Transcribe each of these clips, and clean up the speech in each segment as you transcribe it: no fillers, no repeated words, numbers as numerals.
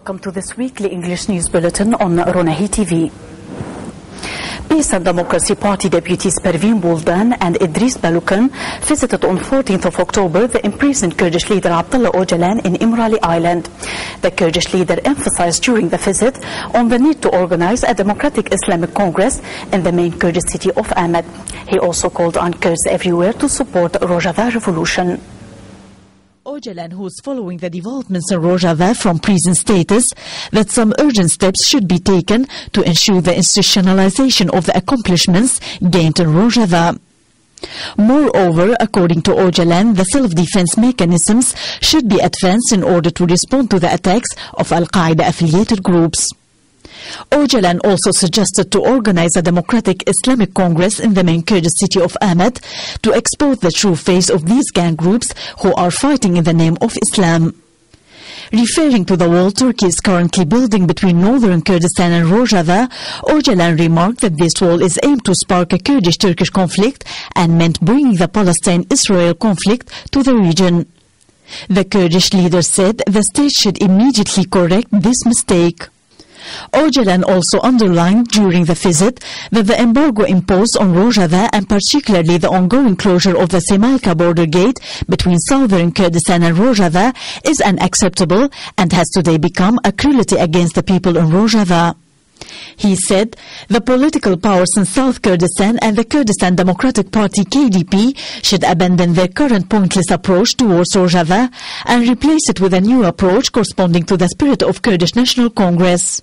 Welcome to this weekly English news bulletin on Ronahi TV. Peace and Democracy Party deputies Perveen Buldan and Idris Balukan visited on 14th of October the imprisoned Kurdish leader Abdullah Ocalan in Imrali Island. The Kurdish leader emphasized during the visit on the need to organize a democratic Islamic Congress in the main Kurdish city of Ahmed. He also called on Kurds everywhere to support Rojava revolution. Ocalan, who is following the developments in Rojava from prison status, that some urgent steps should be taken to ensure the institutionalization of the accomplishments gained in Rojava. Moreover, according to Ocalan, the self-defense mechanisms should be advanced in order to respond to the attacks of Al-Qaeda-affiliated groups. Ocalan also suggested to organize a democratic Islamic Congress in the main Kurdish city of Ahmed to expose the true face of these gang groups who are fighting in the name of Islam. Referring to the wall Turkey is currently building between northern Kurdistan and Rojava, Ocalan remarked that this wall is aimed to spark a Kurdish-Turkish conflict and meant bringing the Palestine-Israel conflict to the region. The Kurdish leader said the state should immediately correct this mistake. Ocalan also underlined during the visit that the embargo imposed on Rojava and particularly the ongoing closure of the Semalka border gate between southern Kurdistan and Rojava is unacceptable and has today become a cruelty against the people in Rojava. He said the political powers in South Kurdistan and the Kurdistan Democratic Party KDP should abandon their current pointless approach towards Rojava and replace it with a new approach corresponding to the spirit of Kurdish National Congress.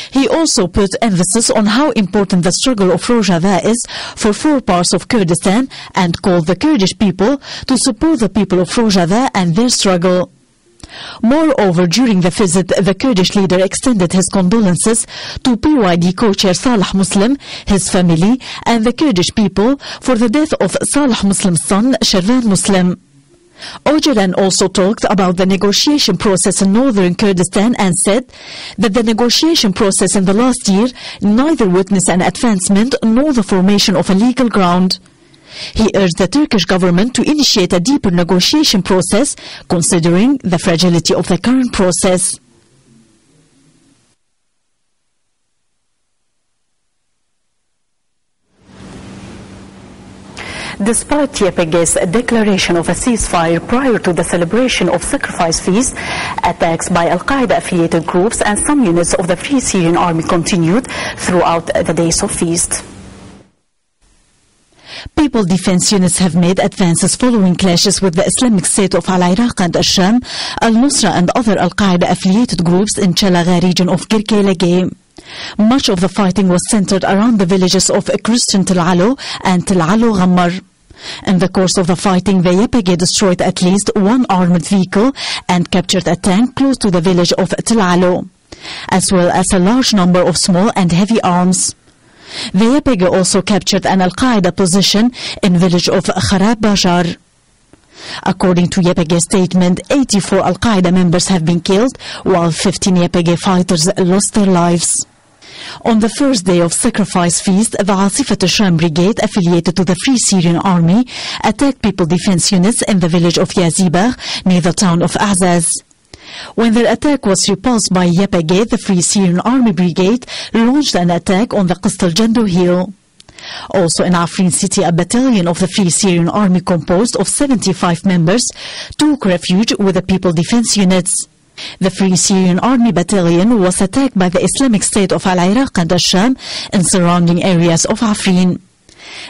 He also put emphasis on how important the struggle of Rojava is for four parts of Kurdistan and called the Kurdish people to support the people of Rojava and their struggle. Moreover, during the visit, the Kurdish leader extended his condolences to PYD co-chair Salah Muslim, his family, and the Kurdish people for the death of Salah Muslim's son, Shervan Muslim. Ocalan also talked about the negotiation process in northern Kurdistan and said that the negotiation process in the last year neither witnessed an advancement nor the formation of a legal ground. He urged the Turkish government to initiate a deeper negotiation process, considering the fragility of the current process. Despite YPG's declaration of a ceasefire prior to the celebration of sacrifice feast, attacks by Al-Qaeda-affiliated groups and some units of the Free Syrian Army continued throughout the days of feast. People defense units have made advances following clashes with the Islamic State of Al-Iraq and Al-Sham, Al-Nusra and other Al-Qaeda-affiliated groups in Chalaga region of Girkelege. Much of the fighting was centered around the villages of Christian Tel Alo and Tel Alo Ghammar. In the course of the fighting, the YPG destroyed at least one armored vehicle and captured a tank close to the village of Tel Alo, as well as a large number of small and heavy arms. The YPG also captured an Al-Qaeda position in village of Kharab Bajar. According to YPG statement, 84 Al-Qaeda members have been killed, while 15 YPG fighters lost their lives. On the first day of sacrifice feast, the Asifat al-Sham brigade, affiliated to the Free Syrian Army, attacked people defense units in the village of Yazibah, near the town of Azaz. When their attack was repulsed by YPG, the Free Syrian Army brigade launched an attack on the Qist al-Jando hill. Also in Afrin city, a battalion of the Free Syrian Army composed of 75 members took refuge with the people defense units. The Free Syrian Army battalion was attacked by the Islamic State of Al-Iraq and Al-Sham in surrounding areas of Afrin.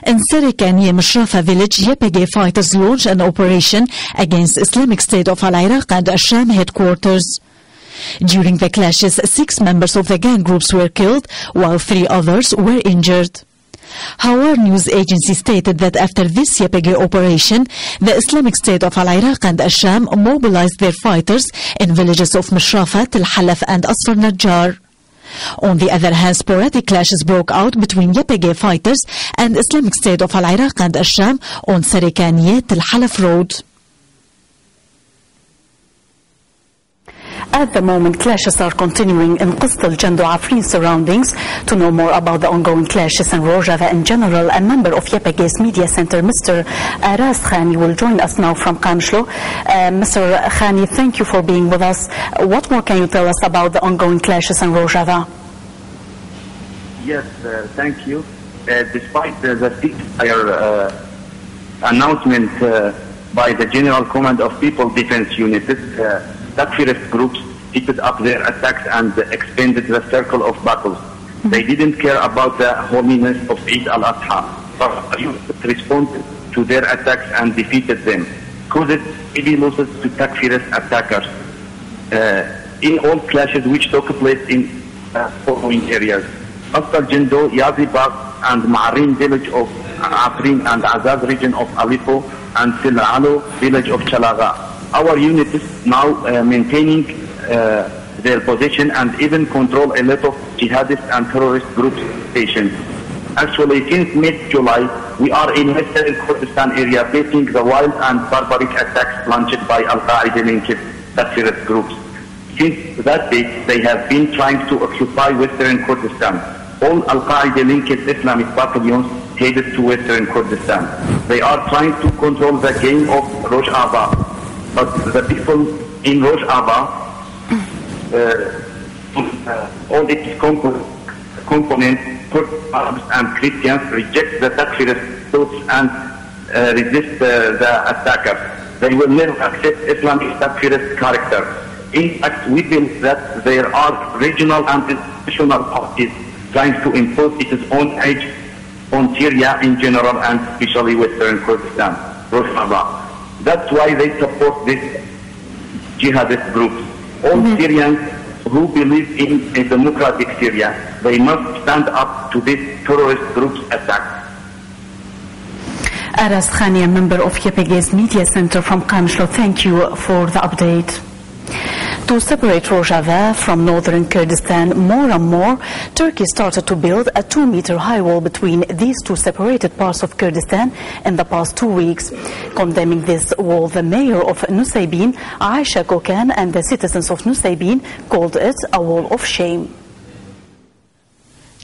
In Serikaniye Mashrafa village, YPG fighters launched an operation against Islamic State of Al-Iraq and Al-Sham headquarters. During the clashes, 6 members of the gang groups were killed, while 3 others were injured. Hawar news agency stated that after this YPG operation, the Islamic State of Al-Iraq and Al-Sham mobilized their fighters in villages of Mashrafa, Tel Halaf and Asfar Najjar. On the other hand, sporadic clashes broke out between YPG fighters and Islamic State of Al-Iraq and Al-Sham on Sarikaniye Tel Halaf road. At the moment, clashes are continuing in Qist al-Jand Afrin surroundings. To know more about the ongoing clashes in Rojava in general, a member of YPG's media center, Mr. Aras Khani, will join us now from Qamishlo. Mr. Khani, thank you for being with us. What more can you tell us about the ongoing clashes in Rojava? Yes, thank you. Despite the ceasefire announcement by the General Command of People Defense Unit, Takfirist groups heated up their attacks and expanded the circle of battles. They didn't care about the holiness of Eid al-Adha, but responded to their attacks and defeated them, caused heavy losses to Takfirist attackers in all clashes which took place in following areas: Jindo, Yazibak, and Ma'arin village of Afrin, and Azaz region of Aleppo, and Sil'alo village of Chalaga. Our units now maintaining their position and even control a lot of jihadist and terrorist groups stations. Actually, since mid-July, we are in Western Kurdistan area facing the wild and barbaric attacks launched by Al-Qaeda-linked terrorist groups. Since that date, they have been trying to occupy Western Kurdistan. All Al-Qaeda-linked Islamic battalions headed to Western Kurdistan. They are trying to control the game of Rojava, but the people in Rojava, all its components, Arabs and Christians, reject the Takfirist thoughts and resist the attackers. They will never accept Islamic Takfirist character. In fact, we believe that there are regional and institutional parties trying to impose its own edge on Syria in general and especially Western Kurdistan, Rojava. That's why they support this jihadist groups. All Syrians who believe in a democratic Syria, they must stand up to this terrorist group's attack. Aras Khani, a member of YPG's media center from Qamishlo, thank you for the update. To separate Rojava from northern Kurdistan more and more, Turkey started to build a 2-meter high wall between these two separated parts of Kurdistan in the past 2 weeks. Condemning this wall, the mayor of Nusaybin, Aisha Kokan, and the citizens of Nusaybin called it a wall of shame.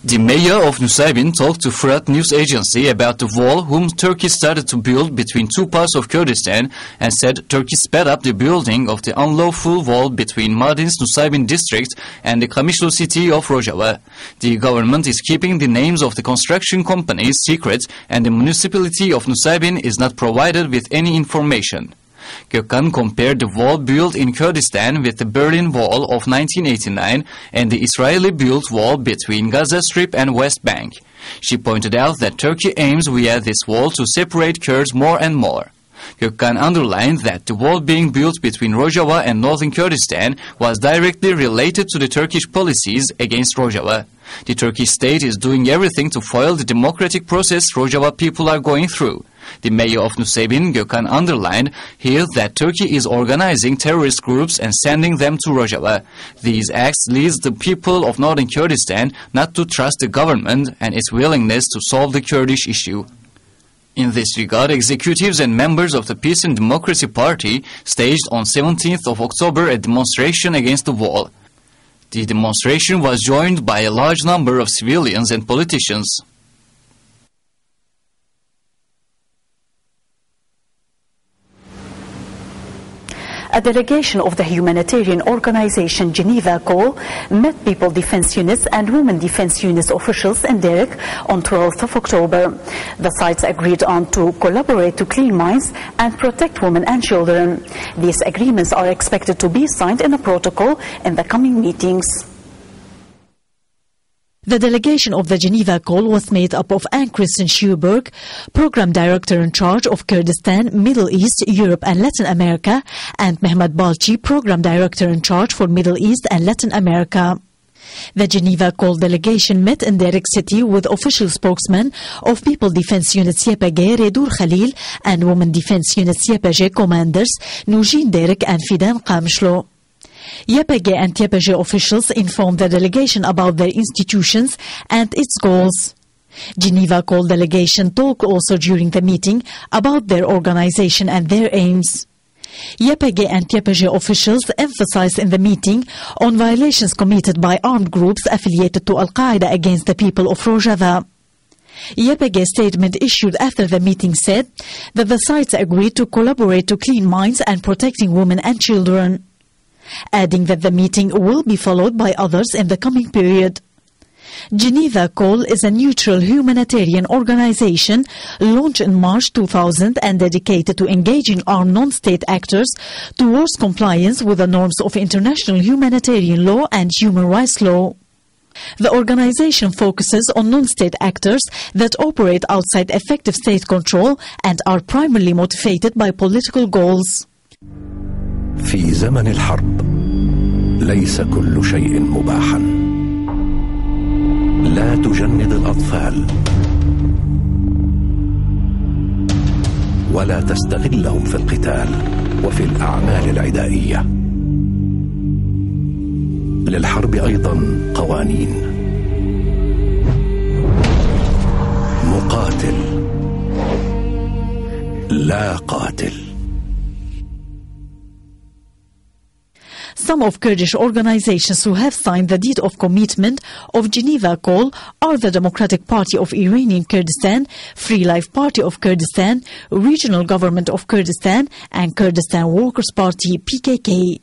The mayor of Nusaybin talked to Fırat news agency about the wall whom Turkey started to build between two parts of Kurdistan and said Turkey sped up the building of the unlawful wall between Mardin's Nusaybin district and the Qamishlo city of Rojava. The government is keeping the names of the construction companies secret and the municipality of Nusaybin is not provided with any information. Gökhan compared the wall built in Kurdistan with the Berlin Wall of 1989 and the Israeli-built wall between Gaza Strip and West Bank. She pointed out that Turkey aims via this wall to separate Kurds more and more. Gökhan underlined that the wall being built between Rojava and northern Kurdistan was directly related to the Turkish policies against Rojava. The Turkish state is doing everything to foil the democratic process Rojava people are going through. The mayor of Nusaybin, Gökhan, underlined here that Turkey is organizing terrorist groups and sending them to Rojava. These acts lead the people of northern Kurdistan not to trust the government and its willingness to solve the Kurdish issue. In this regard, executives and members of the Peace and Democracy Party staged on 17th of October a demonstration against the wall. The demonstration was joined by a large number of civilians and politicians. A delegation of the humanitarian organization Geneva Call met People Defense Units and Women Defense Units officials in Derek on 12th of October. The sides agreed on to collaborate to clean mines and protect women and children. These agreements are expected to be signed in a protocol in the coming meetings. The delegation of the Geneva Call was made up of Ann-Christine Schuberg, Program Director in charge of Kurdistan, Middle East, Europe and Latin America, and Mehmet Balchi, Program Director in charge for Middle East and Latin America. The Geneva Call delegation met in Derek City with official spokesmen of People Defense Units YPG, Redur Khalil, and Women Defense Units YPG commanders, Nujin Derek and Fidan Qamishlo. YPG and YPG officials informed the delegation about their institutions and its goals. Geneva Call delegation talked also during the meeting about their organization and their aims. YPG and YPG officials emphasized in the meeting on violations committed by armed groups affiliated to Al-Qaeda against the people of Rojava. YPG statement issued after the meeting said that the sides agreed to collaborate to clean mines and protecting women and children, adding that the meeting will be followed by others in the coming period. Geneva Call is a neutral humanitarian organization launched in March 2000 and dedicated to engaging armed non-state actors towards compliance with the norms of international humanitarian law and human rights law. The organization focuses on non-state actors that operate outside effective state control and are primarily motivated by political goals. في زمن الحرب ليس كل شيء مباحا. لا تجند الأطفال ولا تستغلهم في القتال وفي الأعمال العدائية. للحرب أيضا قوانين. مقاتل لا قاتل. Some of Kurdish organizations who have signed the deed of commitment of Geneva Call are the Democratic Party of Iranian Kurdistan, Free Life Party of Kurdistan, Regional Government of Kurdistan, and Kurdistan Workers' Party PKK.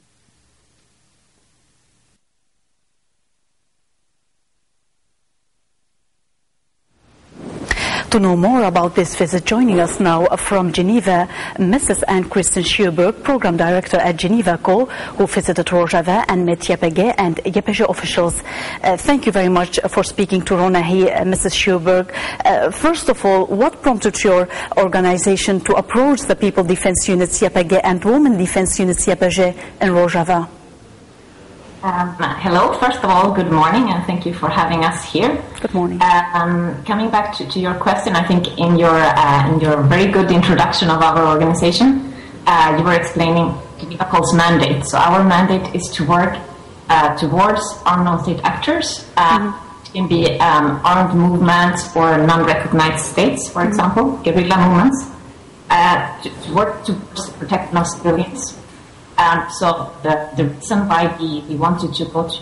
To know more about this visit, joining us now from Geneva, Mrs. Anne-Christine Schuberg, Program Director at Geneva Call, who visited Rojava and met YPG and YPG officials. Thank you very much for speaking to Ronahi, Mrs. Schuberg. First of all, what prompted your organization to approach the People Defense Units YPG and Women Defense Units YPG in Rojava? Hello, first of all, good morning, and thank you for having us here. Good morning. Coming back to your question, I think in your very good introduction of our organization, you were explaining Geneva Call's mandate. So our mandate is to work towards armed non-state actors. It can be armed movements or non-recognized states, for example, guerrilla movements, to work to protect non-civilians. So the reason why we wanted to go to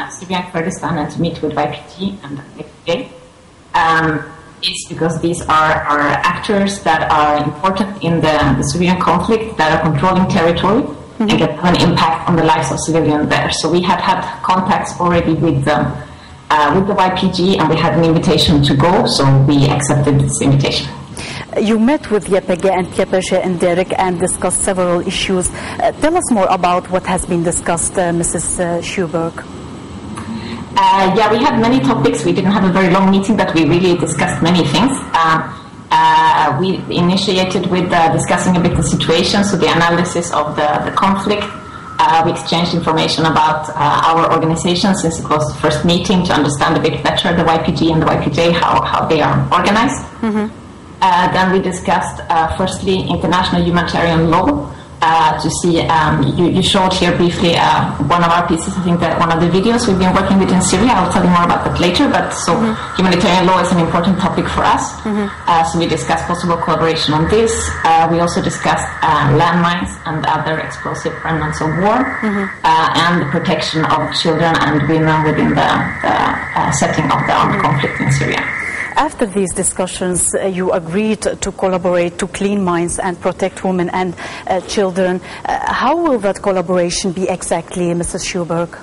Syria and Kurdistan and to meet with YPG and YPG is because these are actors that are important in the Syrian conflict, that are controlling territory and can have an impact on the lives of civilians there. So we had contacts already with the YPG, and we had an invitation to go, so we accepted this invitation. You met with YPG and YPG in Derek and discussed several issues. Tell us more about what has been discussed, Mrs. Schuberg. Yeah, we had many topics. We didn't have a very long meeting, but we really discussed many things. We initiated with discussing a bit the situation, so the analysis of the conflict. We exchanged information about our organization since it was the first meeting, to understand a bit better the YPG and the YPJ, how they are organized. Then we discussed, firstly, international humanitarian law, to see, you showed here briefly one of our pieces, I think that one of the videos we've been working with in Syria. I'll tell you more about that later, but so humanitarian law is an important topic for us. So we discussed possible collaboration on this. We also discussed landmines and other explosive remnants of war, and the protection of children and women within the setting of the armed conflict in Syria. After these discussions, you agreed to collaborate to clean mines and protect women and children. How will that collaboration be exactly, Mrs. Schuberg?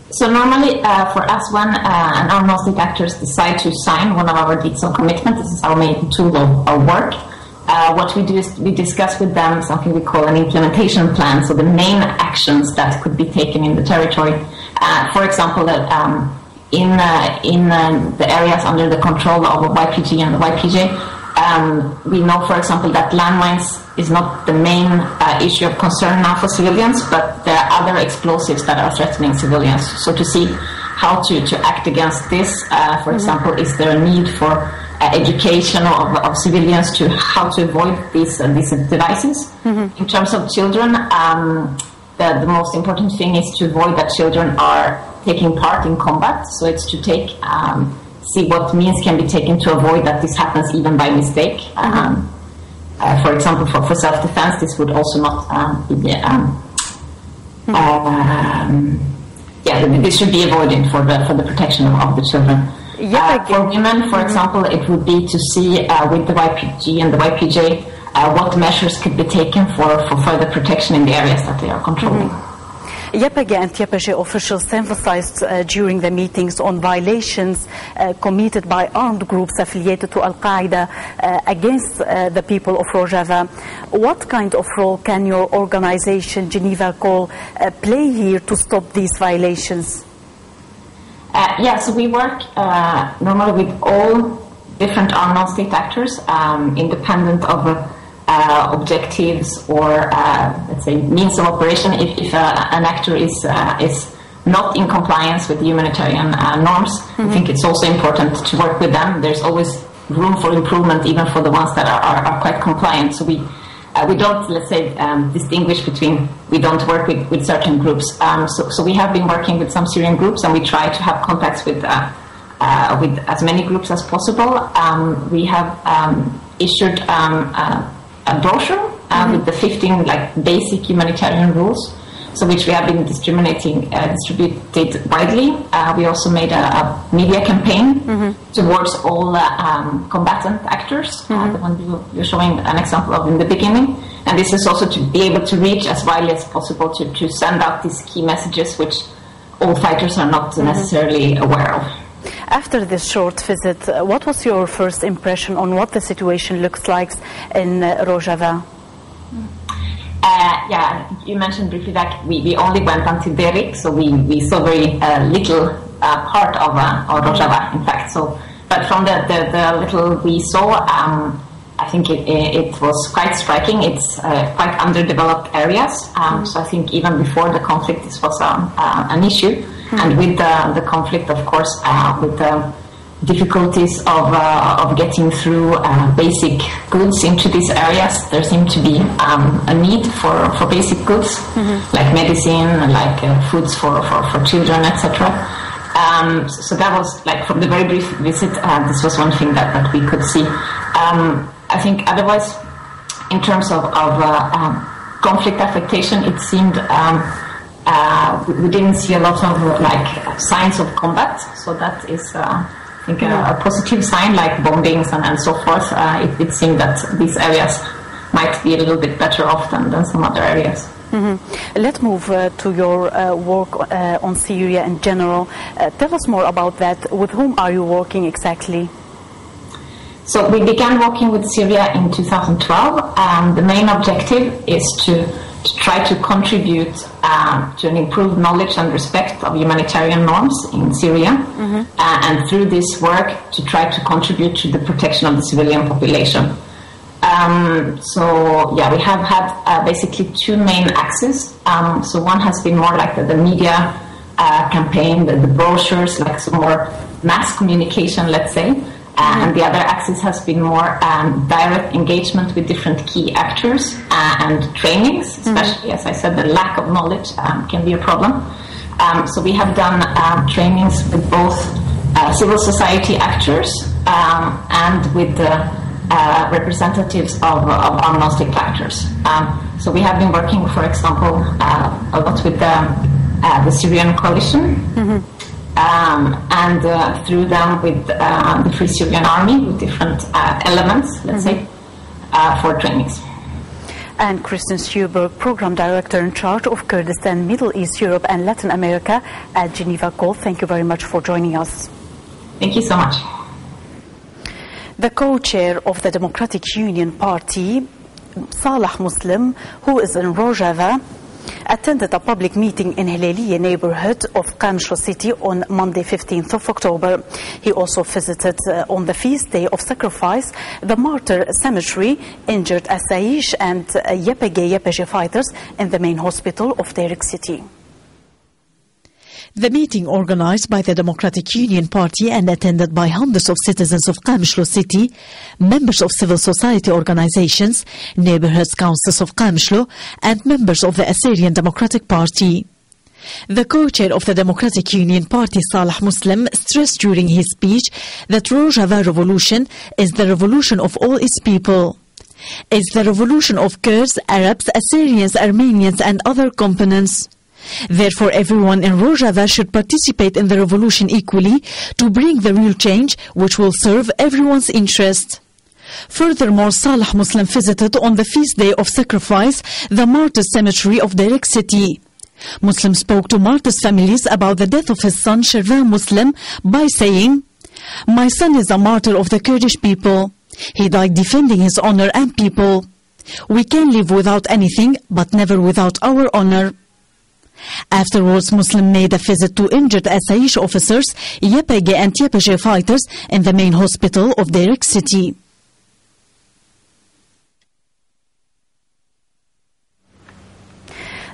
So normally, for us, when armed non-state actors decide to sign one of our deeds of commitment, this is our main tool of work. What we do is we discuss with them something we call an implementation plan, so the main actions that could be taken in the territory. For example, in the areas under the control of YPG and the YPJ, we know, for example, that landmines is not the main issue of concern now for civilians, but there are other explosives that are threatening civilians. So to see how to act against this, for example, is there a need for education of civilians to how to avoid these devices? In terms of children, the most important thing is to avoid that children are taking part in combat. So it's to take, see what means can be taken to avoid that this happens even by mistake. for example, for self-defense, this would also not be this should be avoided for the protection of the children. For women, for example, it would be to see with the YPG and the YPJ what measures could be taken for further protection in the areas that they are controlling. YPG and YPG officials emphasized during the meetings on violations committed by armed groups affiliated to Al-Qaeda against the people of Rojava. What kind of role can your organization, Geneva Call, play here to stop these violations? So we work normally with all different armed non-state actors, independent of objectives or let's say means of operation. If an actor is not in compliance with humanitarian norms, I think it's also important to work with them. There's always room for improvement, even for the ones that are quite compliant. So we don't, let's say, distinguish between, we don't work with certain groups. So we have been working with some Syrian groups, and we try to have contacts with as many groups as possible. We have issued a brochure with the 15 basic humanitarian rules, so which we have been distributed widely. We also made a media campaign towards all combatant actors, the one you're showing an example of in the beginning. And this is also to be able to reach as widely as possible to send out these key messages which all fighters are not necessarily aware of. After this short visit, what was your first impression on what the situation looks like in Rojava? You mentioned briefly that we only went until Derik, so we saw very little part of Rojava, in fact. But from the little we saw, I think it was quite striking. It's quite underdeveloped areas, so I think even before the conflict this was an issue. And with the conflict, of course, with the difficulties of getting through basic goods into these areas, there seemed to be a need for basic goods, like medicine, like foods for children, etc. So that was, from the very brief visit, this was one thing that we could see. I think otherwise, in terms of conflict affectation, it seemed we didn't see a lot of signs of combat, so that is I think a positive sign, like bombings and so forth. It seemed that these areas might be a little bit better off than some other areas. Let's move to your work on Syria in general. Tell us more about that. With whom are you working exactly? So we began working with Syria in 2012. The main objective is to try to contribute to an improved knowledge and respect of humanitarian norms in Syria, and through this work to try to contribute to the protection of the civilian population. We have had basically two main axes. So one has been more like the media campaign, the brochures, some more mass communication, let's say. And the other axis has been more direct engagement with different key actors and trainings, especially, as I said, the lack of knowledge can be a problem. So we have done trainings with both civil society actors and with the representatives of armed non-state actors. So we have been working, for example, a lot with the Syrian coalition. And through them with the Free Syrian Army, with different elements, let's say, for trainings. And Kristen Schuberg, Program Director in charge of Kurdistan, Middle East, Europe and Latin America at Geneva Call. Thank you very much for joining us. Thank you so much. The co-chair of the Democratic Union Party, Saleh Muslim, who is in Rojava, attended a public meeting in Hilaliya neighborhood of Qamishlo city on Monday 15th of October. He also visited on the feast day of sacrifice the Martyr Cemetery, injured Asaish and YPG fighters in the main hospital of Derik city. The meeting, organized by the Democratic Union Party and attended by hundreds of citizens of Qamishlo city, members of civil society organizations, neighborhood councils of Qamishlo, and members of the Assyrian Democratic Party. The co-chair of the Democratic Union Party, Saleh Muslim, stressed during his speech that Rojava revolution is the revolution of all its people. is the revolution of Kurds, Arabs, Assyrians, Armenians and other components. Therefore, everyone in Rojava should participate in the revolution equally to bring the real change which will serve everyone's interest. Furthermore, Saleh Muslim visited on the feast day of sacrifice the martyrs cemetery of Derek city. Muslim spoke to martyrs' families about the death of his son Shervan Muslim by saying, "My son is a martyr of the Kurdish people. He died defending his honor and people. We can live without anything, but never without our honor." Afterwards, Muslim made a visit to injured Asaish officers, YPG and YPG fighters in the main hospital of Derek city.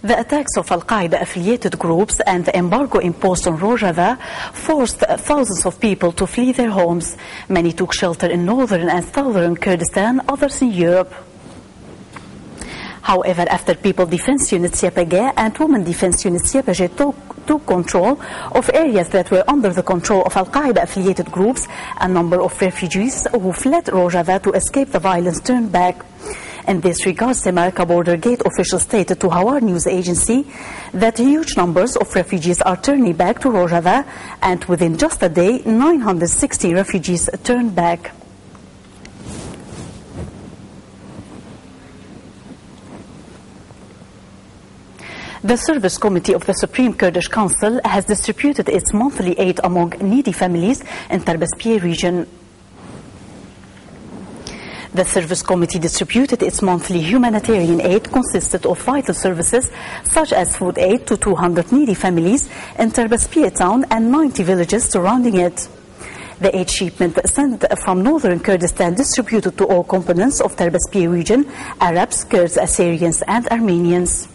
The attacks of Al-Qaeda-affiliated groups and the embargo imposed on Rojava forced thousands of people to flee their homes. Many took shelter in northern and southern Kurdistan, others in Europe. However, after People Defense Unit YPG and Women Defense Unit YPG took control of areas that were under the control of Al-Qaeda-affiliated groups, a number of refugees who fled Rojava to escape the violence turned back. In this regard, Semarka border gate officials stated to Hawar news agency that huge numbers of refugees are turning back to Rojava, and within just a day, 960 refugees turned back. The Service Committee of the Supreme Kurdish Council has distributed its monthly aid among needy families in Tarbespie region. The Service Committee distributed its monthly humanitarian aid consisted of vital services such as food aid to 200 needy families in Tarbespie town and 90 villages surrounding it. The aid shipment sent from northern Kurdistan distributed to all components of Tarbespie region, Arabs, Kurds, Assyrians and Armenians.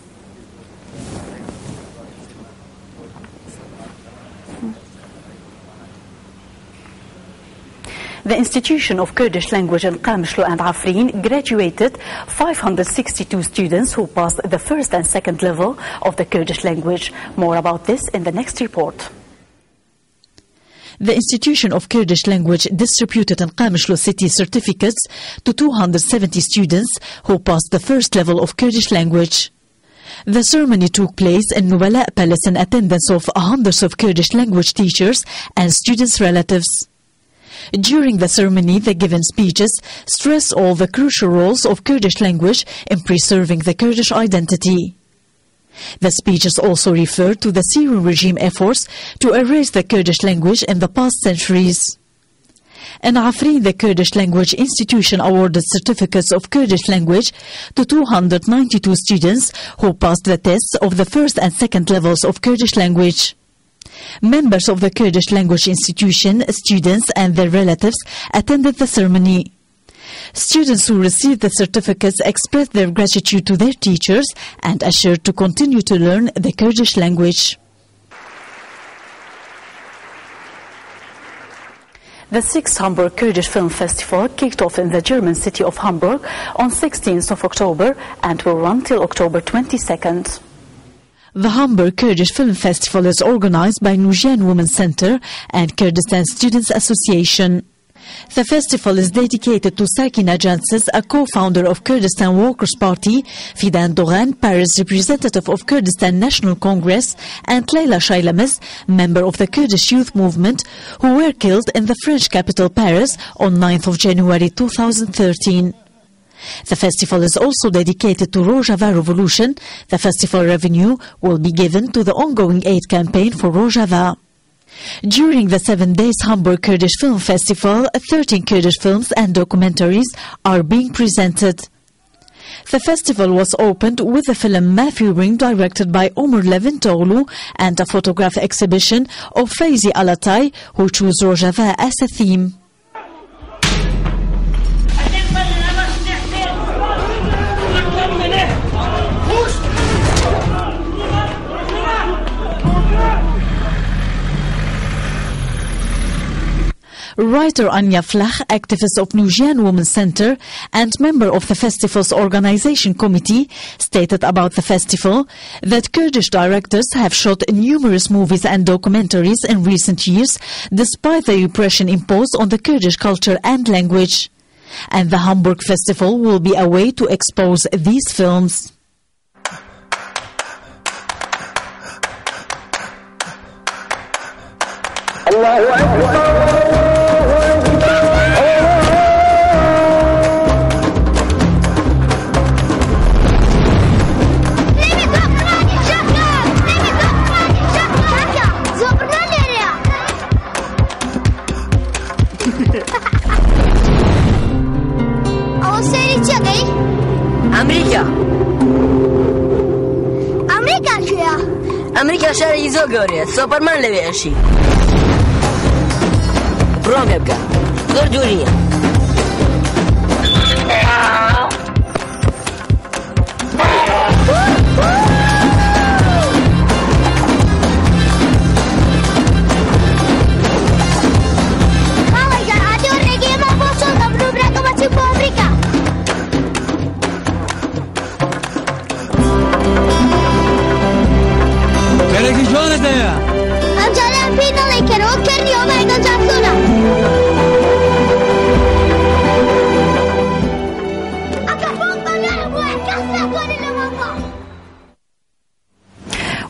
The Institution of Kurdish Language in Qamishlo and Afrin graduated 562 students who passed the first and second level of the Kurdish language. More about this in the next report. The Institution of Kurdish Language distributed in Qamishlo city certificates to 270 students who passed the first level of Kurdish language. The ceremony took place in Nuwala Palace in attendance of hundreds of Kurdish language teachers and students' relatives. During the ceremony, the given speeches stressed all the crucial roles of Kurdish language in preserving the Kurdish identity. The speeches also referred to the Syrian regime efforts to erase the Kurdish language in the past centuries. In Afrin, the Kurdish Language Institution awarded certificates of Kurdish language to 292 students who passed the tests of the first and second levels of Kurdish language. Members of the Kurdish Language Institution, students and their relatives attended the ceremony. Students who received the certificates expressed their gratitude to their teachers and assured to continue to learn the Kurdish language. The 6th Hamburg Kurdish Film Festival kicked off in the German city of Hamburg on 16th of October and will run till October 22nd. The Hamburg Kurdish Film Festival is organized by Nujian Women's Center and Kurdistan Students Association. The festival is dedicated to Sakina Janses, a co-founder of Kurdistan Workers' Party, Fidan Doğan, Paris representative of Kurdistan National Congress, and Leyla Shaylamez, member of the Kurdish Youth Movement, who were killed in the French capital Paris on 9th of January 2013. The festival is also dedicated to Rojava Revolution. The festival revenue will be given to the ongoing aid campaign for Rojava. During the 7 days Hamburg Kurdish Film Festival, 13 Kurdish films and documentaries are being presented. The festival was opened with the film Mafi Ring, directed by Omar Levin Toglu, and a photograph exhibition of Faizi Alatay, who chose Rojava as a theme. Writer Anya Flach, activist of Nujian Women's Center and member of the festival's organization committee, stated about the festival that Kurdish directors have shot numerous movies and documentaries in recent years despite the repression imposed on the Kurdish culture and language. And the Hamburg Festival will be a way to expose these films. أمريكا شاري زوجوريا سوبرمان لبيعشي بروم يبقى زور جوريا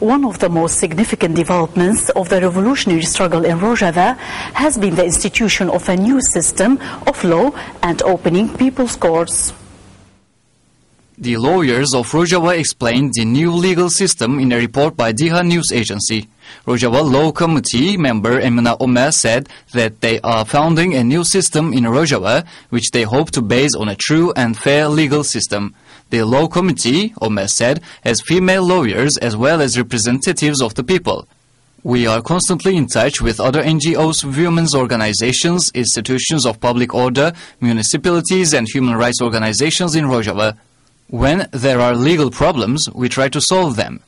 One of the most significant developments of the revolutionary struggle in Rojava has been the institution of a new system of law and opening people's courts. The lawyers of Rojava explained the new legal system in a report by Diha News Agency. Rojava Law Committee member Emina Omer said that they are founding a new system in Rojava, which they hope to base on a true and fair legal system. The Law Committee, Omer said, has female lawyers as well as representatives of the people. We are constantly in touch with other NGOs, women's organizations, institutions of public order, municipalities and human rights organizations in Rojava. When there are legal problems, we try to solve them.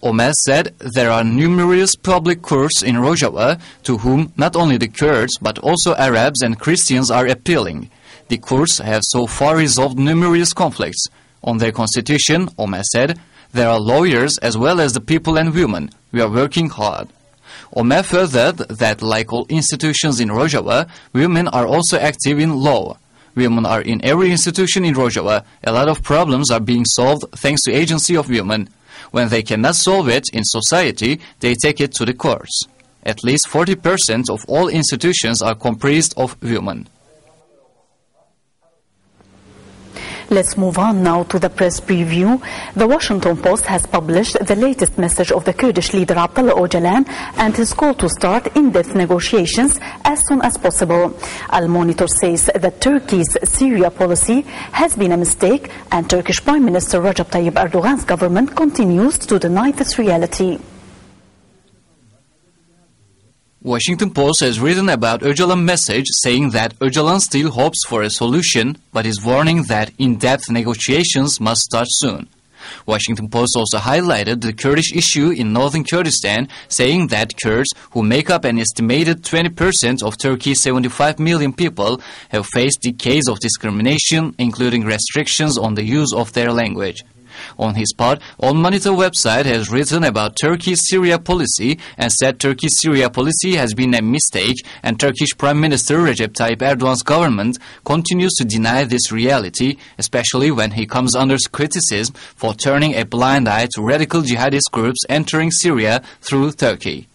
Omer said there are numerous public courts in Rojava to whom not only the Kurds but also Arabs and Christians are appealing. The courts have so far resolved numerous conflicts. On their constitution, Omer said, there are lawyers as well as the people and women. We are working hard. Omer furthered that like all institutions in Rojava, women are also active in law. Women are in every institution in Rojava. A lot of problems are being solved thanks to agency of women. When they cannot solve it in society, they take it to the courts. At least 40% of all institutions are comprised of women. Let's move on now to the press preview. The Washington Post has published the latest message of the Kurdish leader Abdullah Ocalan and his call to start in-depth negotiations as soon as possible. Al Monitor says that Turkey's Syria policy has been a mistake and Turkish Prime Minister Recep Tayyip Erdogan's government continues to deny this reality. Washington Post has written about Öcalan's message saying that Öcalan still hopes for a solution but is warning that in-depth negotiations must start soon. Washington Post also highlighted the Kurdish issue in northern Kurdistan, saying that Kurds, who make up an estimated 20% of Turkey's 75 million people, have faced decades of discrimination, including restrictions on the use of their language. On his part, On Monitor website has written about Turkey's Syria policy and said Turkey's Syria policy has been a mistake and Turkish Prime Minister Recep Tayyip Erdogan's government continues to deny this reality, especially when he comes under criticism for turning a blind eye to radical jihadist groups entering Syria through Turkey.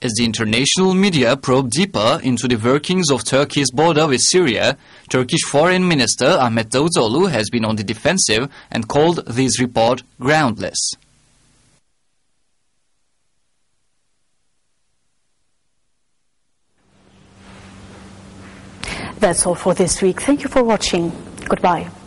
As the international media probe deeper into the workings of Turkey's border with Syria, Turkish Foreign Minister Ahmet Davutoğlu has been on the defensive and called this report groundless. That's all for this week. Thank you for watching. Goodbye.